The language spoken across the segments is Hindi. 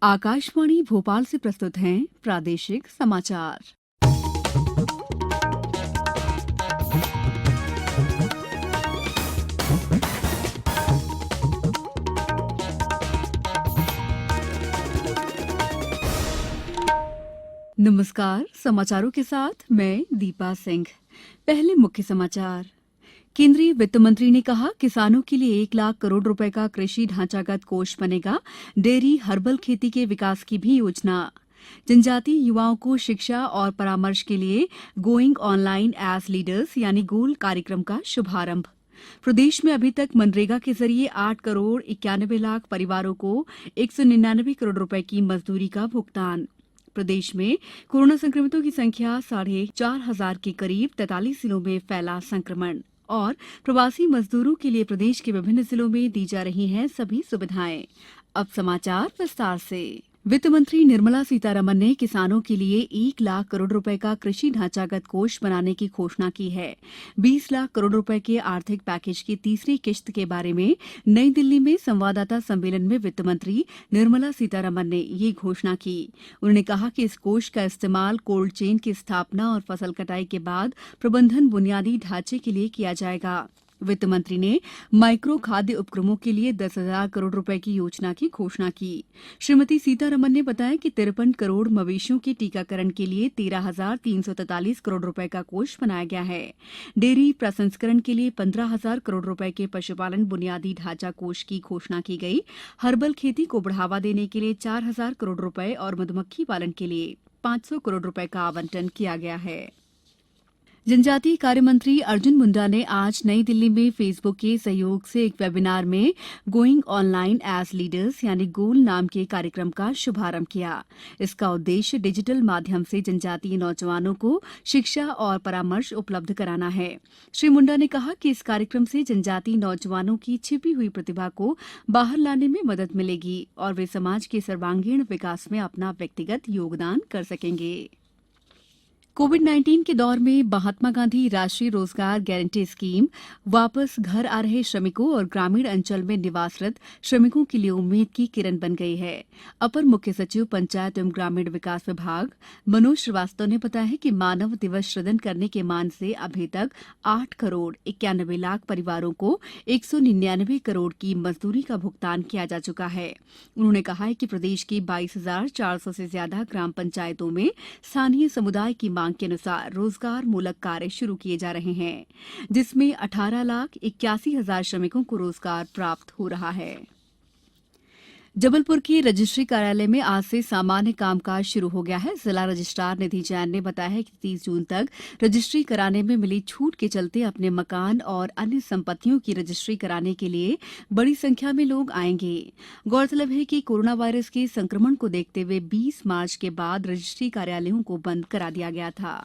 आकाशवाणी भोपाल से प्रस्तुत हैं प्रादेशिक समाचार। नमस्कार, समाचारों के साथ मैं दीपा सिंह। पहले मुख्य समाचार। केंद्रीय वित्त मंत्री ने कहा, किसानों के लिए 1 लाख करोड़ रुपए का कृषि ढांचागत कोष बनेगा। डेयरी हर्बल खेती के विकास की भी योजना। जनजातीय युवाओं को शिक्षा और परामर्श के लिए गोइंग ऑनलाइन एज लीडर्स यानी गोल कार्यक्रम का शुभारंभ। प्रदेश में अभी तक मनरेगा के जरिए 8 करोड़ 91 लाख परिवारों को 199 करोड़ रुपए की मजदूरी का भुगतान। प्रदेश में कोरोना संक्रमितों की संख्या 4,500 के करीब, 43 जिलों में फैला संक्रमण। और प्रवासी मजदूरों के लिए प्रदेश के विभिन्न जिलों में दी जा रही हैं सभी सुविधाएं। अब समाचार विस्तार से। वित्त मंत्री निर्मला सीतारमण ने किसानों के लिए 1 लाख करोड़ रुपए का कृषि ढांचागत कोष बनाने की घोषणा की है। 20 लाख करोड़ रुपए के आर्थिक पैकेज की तीसरी किश्त के बारे में नई दिल्ली में संवाददाता सम्मेलन में वित्त मंत्री निर्मला सीतारमण ने ये घोषणा की। उन्होंने कहा कि इस कोष का इस्तेमाल कोल्ड चेन की स्थापना और फसल कटाई के बाद प्रबंधन बुनियादी ढांचे के लिए किया जाएगा। वित्त मंत्री ने माइक्रो खाद्य उपक्रमों के लिए 10,000 करोड़ रुपए की योजना की घोषणा की। श्रीमती सीतारमण ने बताया कि 53 करोड़ मवेशियों के टीकाकरण के लिए 13,343 करोड़ रुपए का कोष बनाया गया है। डेयरी प्रसंस्करण के लिए 15,000 करोड़ रुपए के पशुपालन बुनियादी ढांचा कोष की घोषणा की गई। हर्बल खेती को बढ़ावा देने के लिए 4,000 करोड़ रुपए और मधुमक्खी पालन के लिए 500 करोड़ रुपए का आवंटन किया गया है। जनजातीय कार्य मंत्री अर्जुन मुंडा ने आज नई दिल्ली में फेसबुक के सहयोग से एक वेबिनार में गोइंग ऑनलाइन एज लीडर्स यानी गोल नाम के कार्यक्रम का शुभारंभ किया। इसका उद्देश्य डिजिटल माध्यम से जनजातीय नौजवानों को शिक्षा और परामर्श उपलब्ध कराना है। श्री मुंडा ने कहा कि इस कार्यक्रम से जनजातीय नौजवानों की छिपी हुई प्रतिभा को बाहर लाने में मदद मिलेगी और वे समाज के सर्वांगीण विकास में अपना व्यक्तिगत योगदान कर सकेंगे। कोविड-19 के दौर में महात्मा गांधी राष्ट्रीय रोजगार गारंटी स्कीम वापस घर आ रहे श्रमिकों और ग्रामीण अंचल में निवासरत श्रमिकों के लिए उम्मीद की किरण बन गई है। अपर मुख्य सचिव पंचायत एवं ग्रामीण विकास विभाग मनोज श्रीवास्तव ने बताया कि मानव दिवस सृजन करने के मान से अभी तक 8 करोड़ 91 लाख परिवारों को 199 करोड़ की मजदूरी का भुगतान किया जा चुका है। उन्होंने कहा है कि प्रदेश की 22,400 से ज्यादा ग्राम पंचायतों में स्थानीय समुदाय की मांग के अनुसार रोजगार मूलक कार्य शुरू किए जा रहे हैं, जिसमें 18,81,000 श्रमिकों को रोजगार प्राप्त हो रहा है। जबलपुर के रजिस्ट्री कार्यालय में आज से सामान्य कामकाज शुरू हो गया है। जिला रजिस्ट्रार निधि जैन ने बताया है कि 30 जून तक रजिस्ट्री कराने में मिली छूट के चलते अपने मकान और अन्य संपत्तियों की रजिस्ट्री कराने के लिए बड़ी संख्या में लोग आएंगे। गौरतलब है कि कोरोना वायरस के संक्रमण को देखते हुए 20 मार्च के बाद रजिस्ट्री कार्यालयों को बंद करा दिया गया था।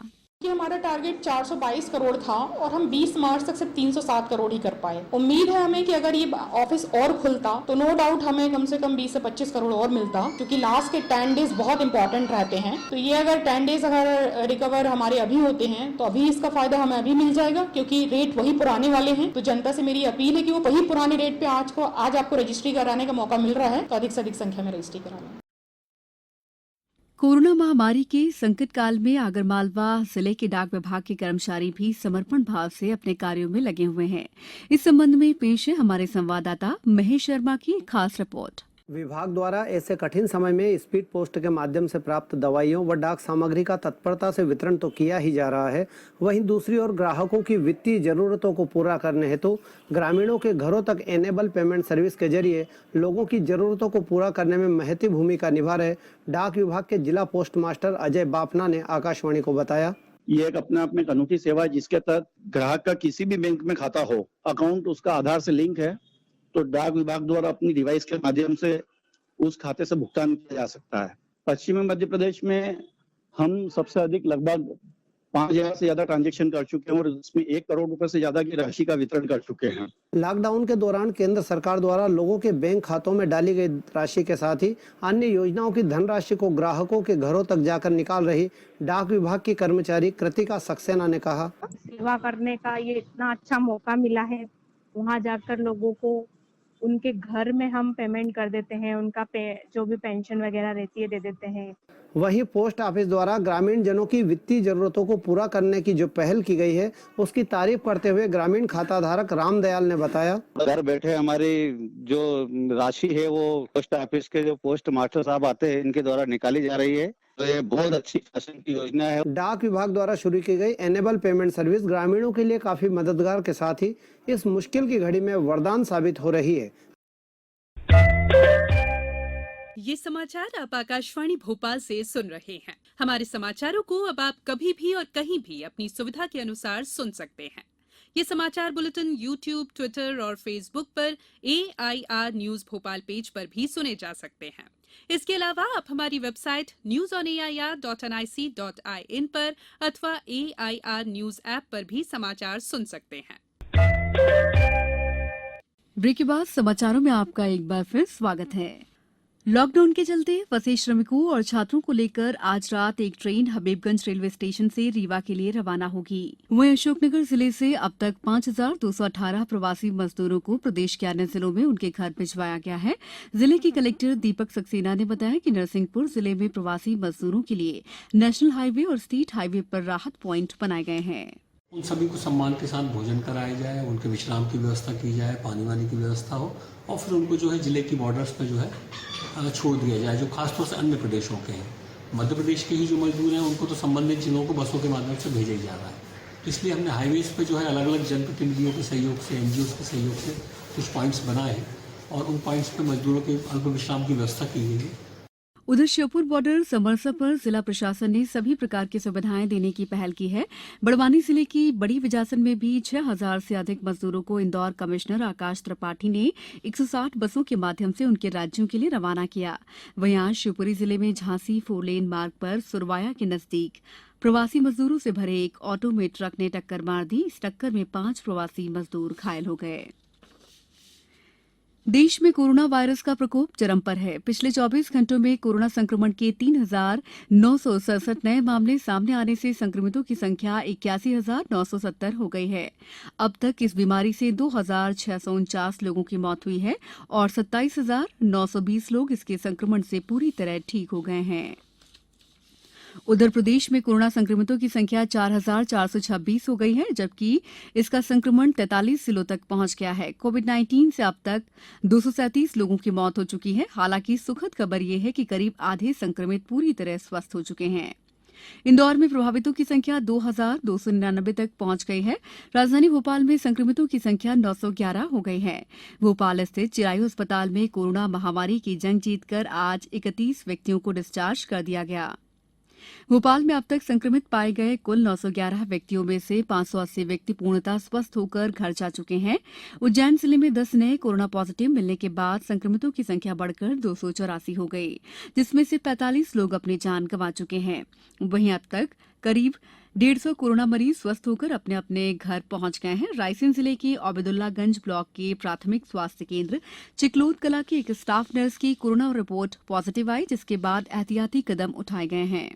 कि हमारा टारगेट 422 करोड़ था और हम 20 मार्च तक सिर्फ 307 करोड़ ही कर पाए। उम्मीद है हमें कि अगर ये ऑफिस और खुलता तो नो डाउट हमें कम से कम 20 से 25 करोड़ और मिलता, क्योंकि लास्ट के 10 डेज बहुत इंपॉर्टेंट रहते हैं। तो ये अगर 10 डेज अगर रिकवर हमारे अभी होते हैं तो अभी इसका फायदा हमें अभी मिल जाएगा, क्योंकि रेट वही पुराने वाले हैं। तो जनता से मेरी अपील है कि वो वही पुराने रेट पे आज आपको रजिस्ट्री कराने का मौका मिल रहा है, तो अधिक से अधिक संख्या में रजिस्ट्री करा लें। कोरोना महामारी के संकट काल में आगरमालवा जिले के डाक विभाग के कर्मचारी भी समर्पण भाव से अपने कार्यों में लगे हुए हैं। इस संबंध में पेश है हमारे संवाददाता महेश शर्मा की खास रिपोर्ट। विभाग द्वारा ऐसे कठिन समय में स्पीड पोस्ट के माध्यम से प्राप्त दवाइयों व डाक सामग्री का तत्परता से वितरण तो किया ही जा रहा है, वहीं दूसरी ओर ग्राहकों की वित्तीय जरूरतों को पूरा करने हेतु ग्रामीणों के घरों तक एनेबल पेमेंट सर्विस के जरिए लोगों की जरूरतों को पूरा करने में महती भूमिका निभा रहे डाक विभाग के जिला पोस्ट मास्टर अजय बापना ने आकाशवाणी को बताया। ये एक अपने आप में एक अनूठी सेवा है, जिसके तहत ग्राहक का किसी भी बैंक में खाता हो, अकाउंट उसका आधार से लिंक है, तो डाक विभाग द्वारा अपनी डिवाइस के माध्यम से उस खाते से भुगतान किया जा सकता है। पश्चिमी मध्य प्रदेश में हम सबसे अधिक लगभग 5,000 से ज्यादा ट्रांजैक्शन कर चुके हैं और इसमें 1 करोड़ रुपए से ज्यादा की राशि का वितरण कर चुके हैं। लॉकडाउन के दौरान केंद्र सरकार द्वारा लोगों के बैंक खातों में डाली गई राशि के साथ ही अन्य योजनाओं की धनराशि को ग्राहकों के घरों तक जाकर निकाल रही डाक विभाग की कर्मचारी कृतिका सक्सेना ने कहा, सेवा करने का ये इतना अच्छा मौका मिला है, वहाँ जाकर लोगों को उनके घर में हम पेमेंट कर देते हैं, उनका जो भी पेंशन वगैरह रहती है दे देते हैं। वहीं पोस्ट ऑफिस द्वारा ग्रामीण जनों की वित्तीय जरूरतों को पूरा करने की जो पहल की गई है उसकी तारीफ करते हुए ग्रामीण खाता धारक रामदयाल ने बताया, घर बैठे हमारी जो राशि है वो पोस्ट ऑफिस के जो पोस्ट मास्टर साहब आते हैं इनके द्वारा निकाली जा रही है, तो ये बहुत अच्छी शासन की योजना है। डाक विभाग द्वारा शुरू की गई एनेबल पेमेंट सर्विस ग्रामीणों के लिए काफी मददगार के साथ ही इस मुश्किल की घड़ी में वरदान साबित हो रही है। ये समाचार आप आकाशवाणी भोपाल से सुन रहे हैं। हमारे समाचारों को अब आप कभी भी और कहीं भी अपनी सुविधा के अनुसार सुन सकते हैं। ये समाचार बुलेटिन YouTube, ट्विटर और फेसबुक पर AIR न्यूज भोपाल पेज पर भी सुने जा सकते हैं। इसके अलावा आप हमारी वेबसाइट newsonair.nic.in पर अथवा AIR न्यूज ऐप पर भी समाचार सुन सकते हैं। ब्रेक के बाद समाचारों में आपका एक बार फिर स्वागत है। लॉकडाउन के चलते फंसे श्रमिकों और छात्रों को लेकर आज रात एक ट्रेन हबीबगंज रेलवे स्टेशन से रीवा के लिए रवाना होगी। वहीं अशोकनगर जिले से अब तक 5,218 प्रवासी मजदूरों को प्रदेश के अन्य जिलों में उनके घर भिजवाया गया है। जिले के कलेक्टर दीपक सक्सेना ने बताया कि नरसिंहपुर जिले में प्रवासी मजदूरों के लिए नेशनल हाईवे और स्टेट हाईवे पर राहत प्वाइंट बनाए गए हैं। उन सभी को सम्मान के साथ भोजन कराया जाए, उनके विश्राम की व्यवस्था की जाए, पानी वानी की व्यवस्था हो और फिर उनको जो है जिले की बॉर्डर्स पर जो है छोड़ दिया जाए, जो खासतौर से अन्य प्रदेशों के हैं। मध्य प्रदेश के ही जो मजदूर हैं उनको तो संबंधित जिलों को बसों के माध्यम से भेजा ही जा रहा है। तो इसलिए हमने हाईवेज पे जो है अलग अलग जनप्रतिनिधियों के सहयोग से, NGOs के सहयोग से कुछ पॉइंट्स बनाए हैं और उन पॉइंट्स पे मजदूरों के अल्प विश्राम की व्यवस्था की गई है। उधर श्योपुर बॉर्डर समरसा पर जिला प्रशासन ने सभी प्रकार की सुविधाएं देने की पहल की है। बड़वानी जिले की बड़ी बिजासन में भी 6,000 से अधिक मजदूरों को इंदौर कमिश्नर आकाश त्रिपाठी ने 160 बसों के माध्यम से उनके राज्यों के लिए रवाना किया। वहीं आज शिवपुरी जिले में झांसी 4 लेन मार्ग पर सुरवाया के नजदीक प्रवासी मजदूरों से भरे एक ऑटो में ट्रक ने टक्कर मार दी। इस टक्कर में 5 प्रवासी मजदूर घायल हो गए। देश में कोरोना वायरस का प्रकोप चरम पर है। पिछले 24 घंटों में कोरोना संक्रमण के 3,967 नए मामले सामने आने से संक्रमितों की संख्या 81,970 हो गई है। अब तक इस बीमारी से 2,649 लोगों की मौत हुई है और 27,920 लोग इसके संक्रमण से पूरी तरह ठीक हो गए हैं। उधर प्रदेश में कोरोना संक्रमितों की संख्या 4,426 हो गई है, जबकि इसका संक्रमण 43 जिलों तक पहुंच गया है। कोविड-19 से अब तक 237 लोगों की मौत हो चुकी है। हालांकि सुखद खबर यह है कि करीब आधे संक्रमित पूरी तरह स्वस्थ हो चुके हैं। इंदौर में प्रभावितों की संख्या 2,299 तक पहुंच गई है। राजधानी भोपाल में संक्रमितों की संख्या 911 हो गई है। भोपाल स्थित चिरायु अस्पताल में कोरोना महामारी की जंग जीतकर आज 31 व्यक्तियों को डिस्चार्ज कर दिया गया। भोपाल में अब तक संक्रमित पाए गए कुल 911 व्यक्तियों में से 580 व्यक्ति पूर्णतः स्वस्थ होकर घर जा चुके हैं। उज्जैन जिले में 10 नए कोरोना पॉजिटिव मिलने के बाद संक्रमितों की संख्या बढ़कर 284 हो गई, जिसमें से 45 लोग अपनी जान गंवा चुके हैं। वहीं अब तक करीब 150 कोरोना मरीज स्वस्थ होकर अपने अपने घर पहुंच गए हैं। रायसेन जिले के ओबेदुल्लागंज ब्लॉक के प्राथमिक स्वास्थ्य केंद्र चिकलोद कला की एक स्टाफ नर्स की कोरोना रिपोर्ट पॉजिटिव आई, जिसके बाद एहतियाती कदम उठाए गए हैं।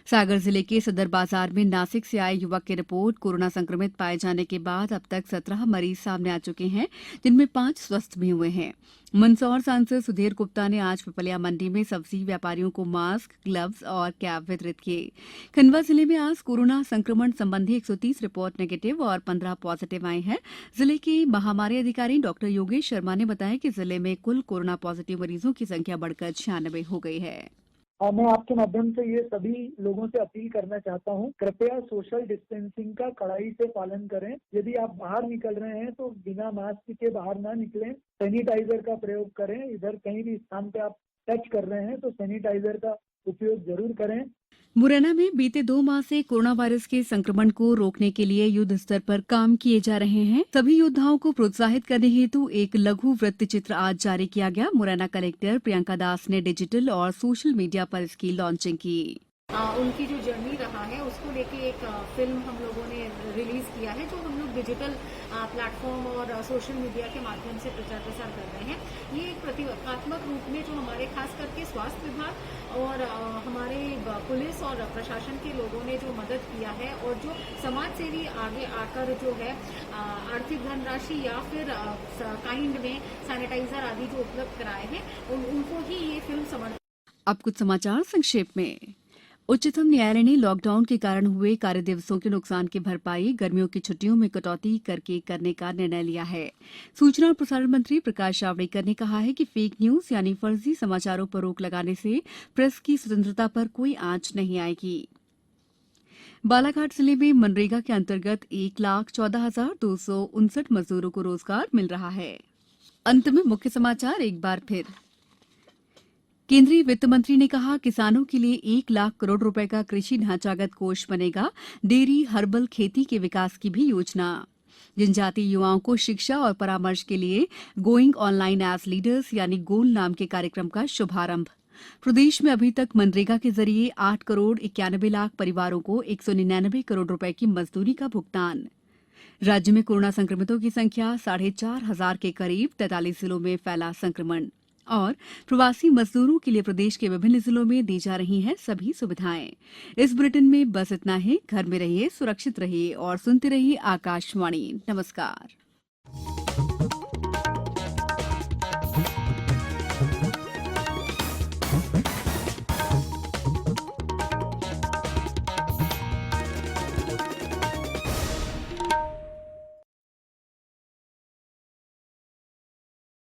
सागर जिले के सदर बाजार में नासिक से आए युवक की रिपोर्ट कोरोना संक्रमित पाए जाने के बाद अब तक 17 मरीज सामने आ चुके हैं, जिनमें 5 स्वस्थ भी हुए हैं। मंदसौर सांसद सुधीर गुप्ता ने आज पिपलिया मंडी में सब्जी व्यापारियों को मास्क, ग्लव्स और कैप वितरित किए। खंडवा जिले में आज कोरोना संक्रमण संबंधी 130 रिपोर्ट नेगेटिव और 15 पॉजिटिव आई हैं। जिले के महामारी अधिकारी डॉक्टर योगेश शर्मा ने बताया कि जिले में कुल कोरोना पॉजिटिव मरीजों की संख्या बढ़कर 96 हो गई है। मैं आपके माध्यम से ये सभी लोगों से अपील करना चाहता हूँ, कृपया सोशल डिस्टेंसिंग का कड़ाई से पालन करें। यदि आप बाहर निकल रहे हैं तो बिना मास्क के बाहर ना निकलें। सैनिटाइजर का प्रयोग करें। इधर कहीं भी स्थान पे आप टच कर रहे हैं तो सैनिटाइजर का उपयोग जरूर करें। मुरैना में बीते 2 माह से कोरोना वायरस के संक्रमण को रोकने के लिए युद्ध स्तर पर काम किए जा रहे हैं। सभी योद्धाओं को प्रोत्साहित करने हेतु एक लघु वृत्त चित्र आज जारी किया गया। मुरैना कलेक्टर प्रियंका दास ने डिजिटल और सोशल मीडिया पर इसकी लॉन्चिंग की। उनकी जो जर्नी रहा है उसको लेके एक फिल्म हम लोगों ने रिलीज किया है, जो हम लोग डिजिटल प्लेटफॉर्म और सोशल मीडिया के माध्यम से प्रचार प्रसार कर रहे हैं। ये एक प्रतीकात्मक रूप में जो हमारे खास करके स्वास्थ्य विभाग और हमारे पुलिस और प्रशासन के लोगों ने जो मदद किया है और जो समाज सेवी आगे आकर जो है आर्थिक धनराशि या फिर काइंड में सैनिटाइजर आदि जो उपलब्ध कराए हैं उनको ही ये फिल्म समर्पित। अब कुछ समाचार संक्षेप में। उच्चतम न्यायालय ने लॉकडाउन के कारण हुए कार्य दिवसों के नुकसान की भरपाई गर्मियों की छुट्टियों में कटौती करके करने का निर्णय लिया है। सूचना और प्रसारण मंत्री प्रकाश जावड़ेकर ने कहा है कि फेक न्यूज यानी फर्जी समाचारों पर रोक लगाने से प्रेस की स्वतंत्रता पर कोई आंच नहीं आएगी। बालाघाट जिले में मनरेगा के अंतर्गत 1,14,259 मजदूरों को रोजगार मिल रहा है। अंत में मुख्य समाचार एक बार फिर। केंद्रीय वित्त मंत्री ने कहा, किसानों के लिए 1 लाख करोड़ रुपए का कृषि ढांचागत कोष बनेगा। डेयरी हर्बल खेती के विकास की भी योजना। जनजातीय युवाओं को शिक्षा और परामर्श के लिए गोइंग ऑनलाइन एज लीडर्स यानी गोल नाम के कार्यक्रम का शुभारंभ। प्रदेश में अभी तक मनरेगा के जरिए 8 करोड़ 91 लाख परिवारों को 199 करोड़ रुपए की मजदूरी का भुगतान। राज्य में कोरोना संक्रमितों की संख्या 4,500 के करीब, 43 जिलों में फैला संक्रमण। और प्रवासी मजदूरों के लिए प्रदेश के विभिन्न जिलों में दी जा रही हैं सभी सुविधाएं। इस बुलेटिन में बस इतना ही। घर में रहिए, सुरक्षित रहिए और सुनते रहिए आकाशवाणी। नमस्कार।